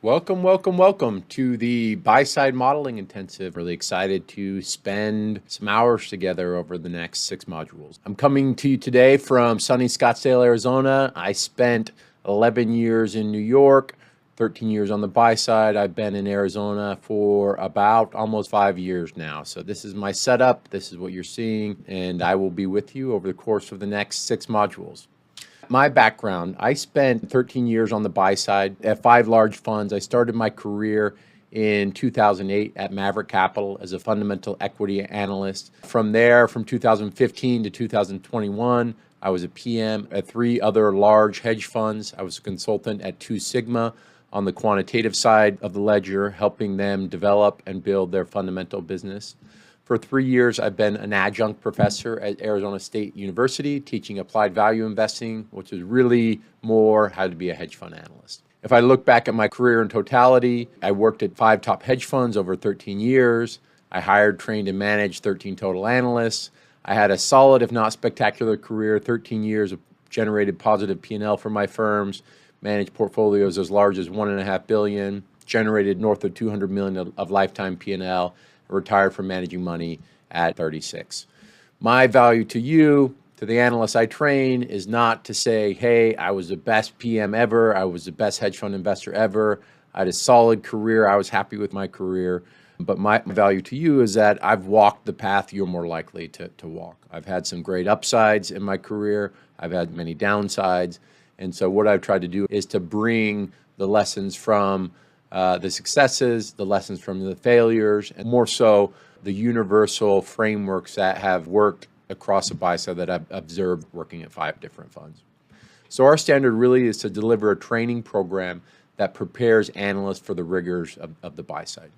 Welcome to the Buy-Side Modeling Intensive. Really excited to spend some hours together over the next 6 modules. I'm coming to you today from sunny Scottsdale, Arizona. I spent 11 years in New York, 13 years on the buy side. I've been in Arizona for about almost 5 years now. So this is my setup. This is what you're seeing, and I will be with you over the course of the next 6 modules. My background, I spent 13 years on the buy side at 5 large funds. I started my career in 2008 at Maverick Capital as a fundamental equity analyst. From there, from 2015 to 2021, I was a PM at 3 other large hedge funds. I was a consultant at 2 Sigma on the quantitative side of the ledger, helping them develop and build their fundamental business. For 3 years, I've been an adjunct professor at Arizona State University, teaching applied value investing, which is really more how to be a hedge fund analyst. If I look back at my career in totality, I worked at 5 top hedge funds over 13 years. I hired, trained, and managed 13 total analysts. I had a solid, if not spectacular career, 13 years of generated positive P&L for my firms, managed portfolios as large as $1.5 billion, generated north of $200 million of lifetime P&L, retired from managing money at 36. My value to you, to the analysts I train, is not to say, hey, I was the best PM ever, I was the best hedge fund investor ever, I had a solid career, I was happy with my career. But my value to you is that I've walked the path you're more likely to walk. I've had some great upsides in my career, I've had many downsides, and so what I've tried to do is to bring the lessons from the successes, the lessons from the failures, and more so the universal frameworks that have worked across the buy side that I've observed working at 5 different funds. So our standard really is to deliver a training program that prepares analysts for the rigors of the buy side.